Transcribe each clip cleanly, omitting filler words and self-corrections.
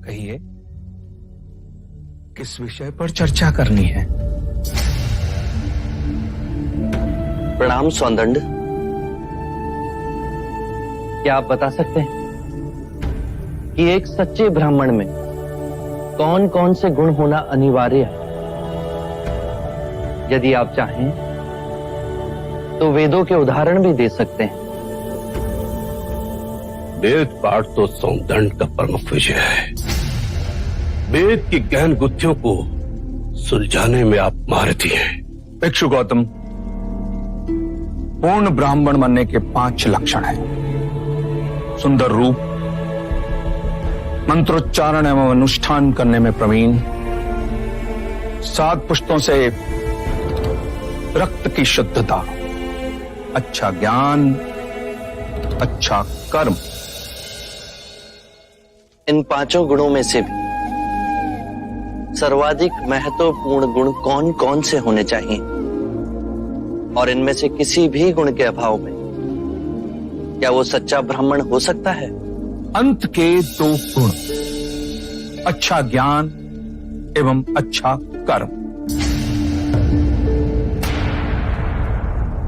कहिए, किस विषय पर चर्चा करनी है? प्रणाम सौंदंड। क्या आप बता सकते हैं कि एक सच्चे ब्राह्मण में कौन कौन से गुण होना अनिवार्य है? यदि आप चाहें तो वेदों के उदाहरण भी दे सकते हैं। वेद पाठ तो सौंदंड का प्रमुख विषय है। वेद की गहन गुत्थियों को सुलझाने में आप महारथी हैं। भिक्षु गौतम, पूर्ण ब्राह्मण बनने के 5 लक्षण हैं। सुंदर रूप, मंत्रोच्चारण एवं अनुष्ठान करने में प्रवीण, 7 पुश्तों से रक्त की शुद्धता, अच्छा ज्ञान, अच्छा कर्म। इन 5 गुणों में से भी सर्वाधिक महत्वपूर्ण गुण कौन कौन से होने चाहिए? और इनमें से किसी भी गुण के अभाव में क्या वो सच्चा ब्राह्मण हो सकता है? अंत के 2 गुण, अच्छा ज्ञान एवं अच्छा कर्म।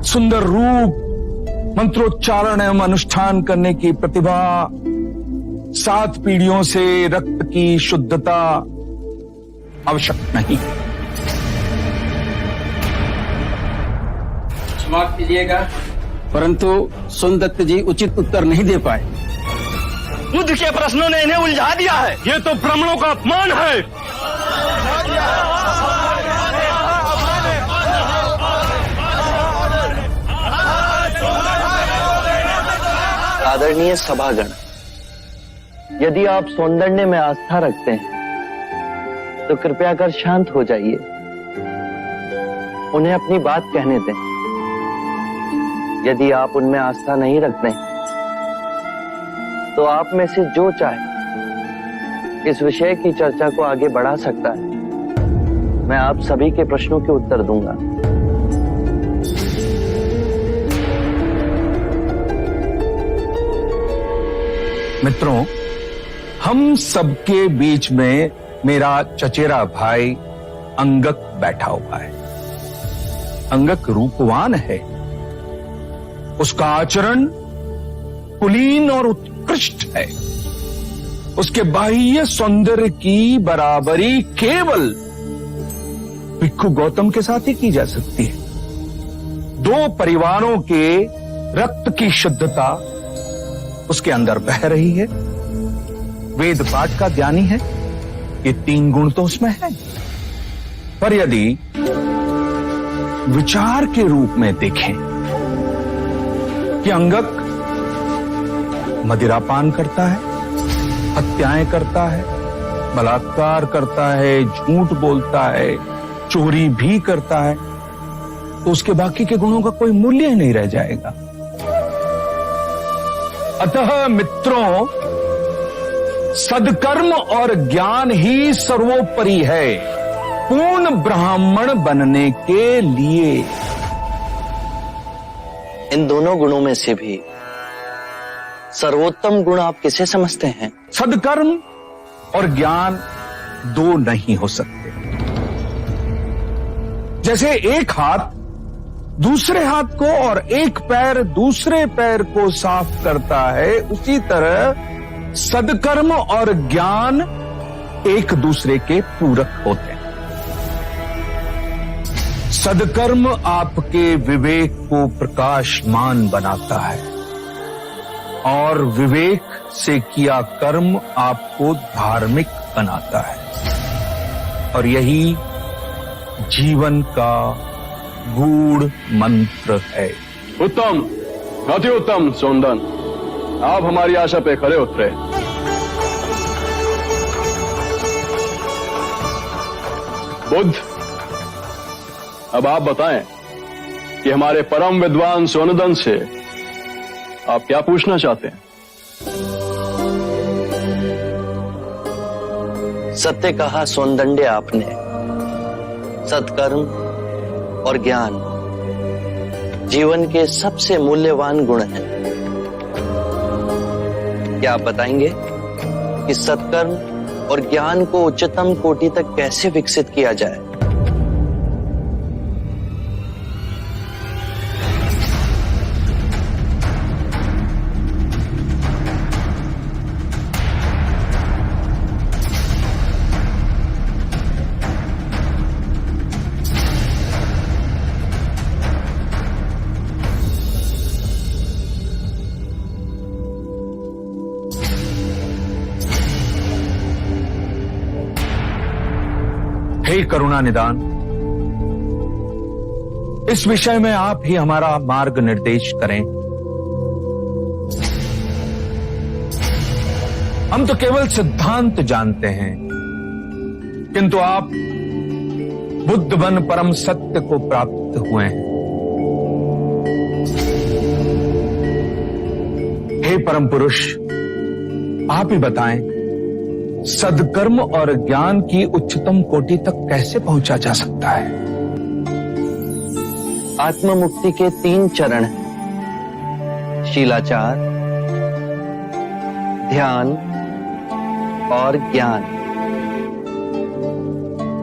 सुंदर रूप, मंत्रोच्चारण एवं अनुष्ठान करने की प्रतिभा, 7 पीढ़ियों से रक्त की शुद्धता आवश्यक नहीं। क्षमा कीजिएगा, परंतु सोनदत्त जी उचित उत्तर नहीं दे पाए। बुद्ध के प्रश्नों ने इन्हें उलझा दिया है। ये तो ब्राह्मणों का अपमान है। आदरणीय सभागण, यदि आप सौंदर्य में आस्था रखते हैं तो कृपया कर शांत हो जाइए। उन्हें अपनी बात कहने दें। यदि आप उनमें आस्था नहीं रखते हैं तो आप में से जो चाहे इस विषय की चर्चा को आगे बढ़ा सकता है। मैं आप सभी के प्रश्नों के उत्तर दूंगा। मित्रों, हम सबके बीच में मेरा चचेरा भाई अंगक बैठा हुआ है। अंगक रूपवान है, उसका आचरण कुलीन और उत्कृष्ट है। उसके बाह्य सौंदर्य की बराबरी केवल भिक्षु गौतम के साथ ही की जा सकती है। 2 परिवारों के रक्त की शुद्धता उसके अंदर बह रही है। वेद पाठ का ज्ञानी है, ये 3 गुण तो उसमें है। पर यदि विचार के रूप में देखें कि अंगक मदिरापान करता है, हत्याएं करता है, बलात्कार करता है, झूठ बोलता है, चोरी भी करता है, तो उसके बाकी के गुणों का कोई मूल्य ही नहीं रह जाएगा। अतः मित्रों, सदकर्म और ज्ञान ही सर्वोपरि है पूर्ण ब्राह्मण बनने के लिए। इन दोनों गुणों में से भी सर्वोत्तम गुण आप किसे समझते हैं? सदकर्म और ज्ञान 2 नहीं हो सकते। जैसे एक हाथ दूसरे हाथ को और एक पैर दूसरे पैर को साफ करता है, उसी तरह सदकर्म और ज्ञान एक दूसरे के पूरक होते हैं। सदकर्म आपके विवेक को प्रकाशमान बनाता है और विवेक से किया कर्म आपको धार्मिक बनाता है। और यही जीवन का गूढ़ मंत्र है। उत्तम, अति उत्तम सौंदन, आप हमारी आशा पे खरे उतरे। बुद्ध, अब आप बताएं कि हमारे परम विद्वान सोनदन से आप क्या पूछना चाहते हैं? सत्य कहा सौंदंड्य आपने। सत्कर्म और ज्ञान जीवन के सबसे मूल्यवान गुण हैं। क्या आप बताएंगे कि सत्कर्म और ज्ञान को उच्चतम कोटि तक कैसे विकसित किया जाए। हे करुणा निदान, इस विषय में आप ही हमारा मार्ग निर्देश करें। हम तो केवल सिद्धांत जानते हैं, किंतु आप बुद्ध बन परम सत्य को प्राप्त हुए हैं। हे परम पुरुष, आप ही बताएं, सद्कर्म और ज्ञान की उच्चतम कोटि तक कैसे पहुंचा जा सकता है? आत्म मुक्ति के 3 चरण हैं, शीलाचार, ध्यान और ज्ञान।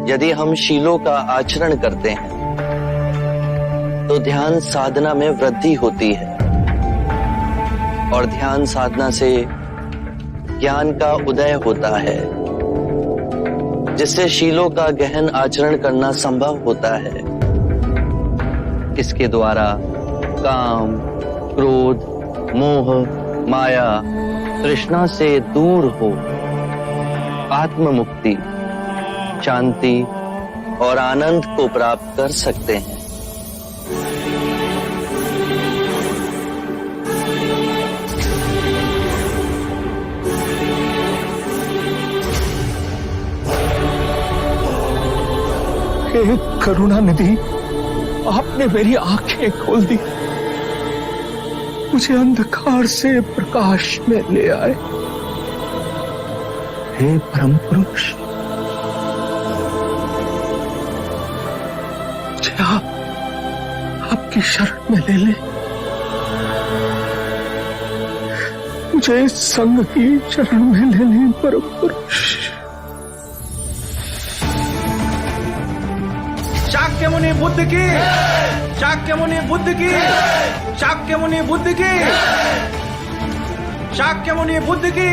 यदि हम शीलों का आचरण करते हैं तो ध्यान साधना में वृद्धि होती है और ध्यान साधना से ज्ञान का उदय होता है, जिससे शीलों का गहन आचरण करना संभव होता है। इसके द्वारा काम, क्रोध, मोह, माया, तृष्णा से दूर हो आत्म मुक्ति, शांति और आनंद को प्राप्त कर सकते हैं। हे करुणा निधि, आपने मेरी आंखें खोल दी, मुझे अंधकार से प्रकाश में ले आए। हे परम पुरुष, मुझे आपकी शरण में ले ले। मुझे इस संग की शरण में ले ले परम पुरुष। शाक्य मुनि बुद्ध की, शाक्य मुनि बुद्ध की, शाक्य मुनि बुद्ध की, शाक्य मुनि बुद्ध की,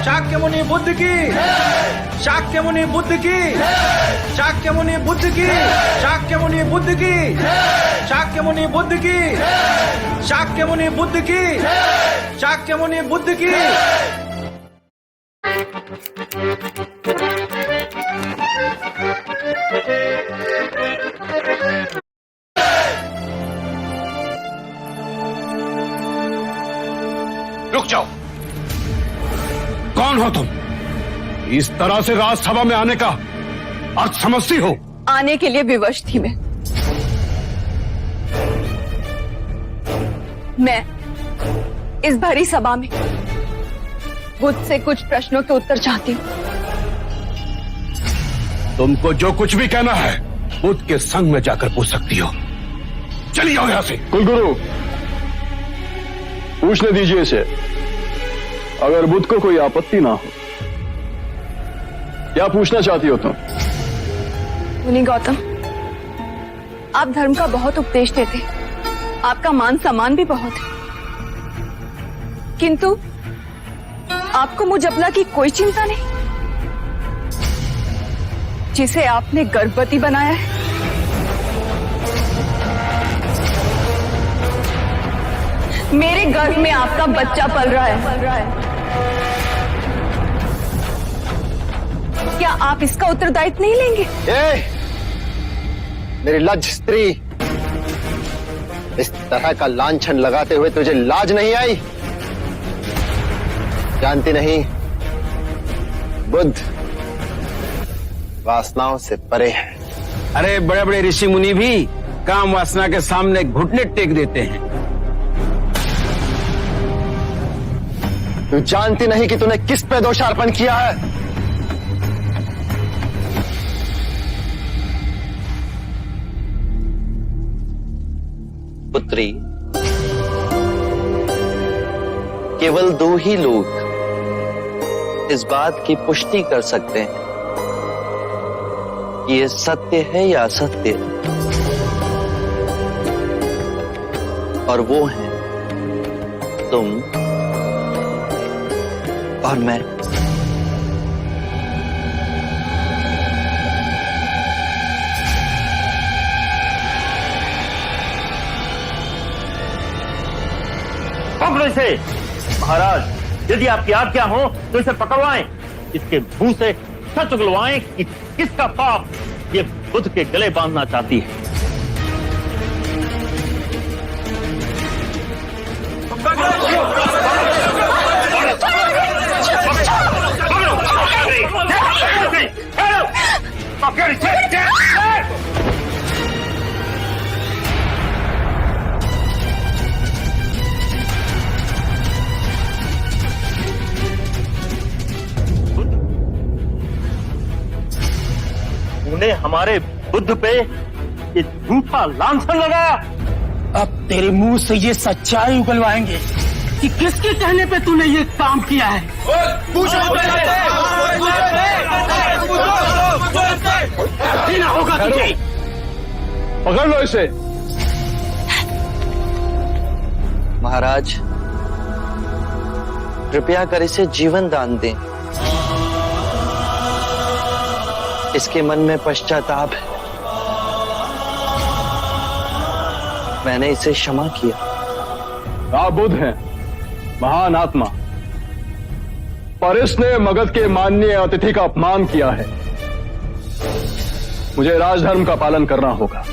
शाक्य मुनि बुद्ध की, शाक्य मुनि बुद्ध की, शाक्य मुनि बुद्ध की, शाक्य मुनि बुद्ध की, शाक्य मुनि बुद्ध की, शाक्य मुनि बुद्ध की, शाक्य मुनि बुद्ध की। रुक जाओ। कौन हो तुम? इस तरह से राजसभा में आने का अर्थ समझती हो? आने के लिए विवश थी मैं इस भरी सभा में बुद्ध से कुछ प्रश्नों के उत्तर चाहती हूँ। तुमको जो कुछ भी कहना है बुद्ध के संग में जाकर पूछ सकती हो। चलिए आओ यहां से। कुलगुरु, पूछने दीजिए इसे, अगर बुद्ध को कोई आपत्ति ना हो। क्या पूछना चाहती हो तुम? मुनि गौतम, आप धर्म का बहुत उपदेश देते, आपका मान सम्मान भी बहुत है, किंतु आपको मुझ अपना की कोई चिंता नहीं, जिसे आपने गर्भवती बनाया है। मेरे गर्भ में आपका बच्चा पल रहा है। क्या आप इसका उत्तरदायित्व नहीं लेंगे? मेरी लज्ज स्त्री, इस तरह का लांछन लगाते हुए तुझे लाज नहीं आई? जानती नहीं, बुद्ध वासनाओं से परे है। अरे बड़े बड़े ऋषि मुनि भी काम वासना के सामने घुटने टेक देते हैं। तू जानती नहीं कि तूने किस पे दोषारोपण किया है? पुत्री, केवल 2 ही लोग इस बात की पुष्टि कर सकते हैं कि ये सत्य है या असत्य, और वो हैं तुम और मैं। पकड़ो इसे। महाराज, यदि आपकी आज्ञा हो तो इसे पकड़वाएं, इसके मुंह से सच उगलवाएं कि किसका पाप ये बुद्ध के गले बांधना चाहती है। तूने हमारे बुद्ध पे ये झूठा लांछन लगाया। अब तेरे मुंह से ये सच्चाई उगलवाएंगे कि किसके कहने पे तूने ये काम किया है। ना होगा तुझे। पकड़ लो इसे। महाराज, कृपया कर इसे जीवन दान दें। इसके मन में पश्चाताप है। मैंने इसे क्षमा किया। आप बुद्ध हैं, महान आत्मा, पर इसने मगध के माननीय अतिथि का अपमान किया है। मुझे राजधर्म का पालन करना होगा।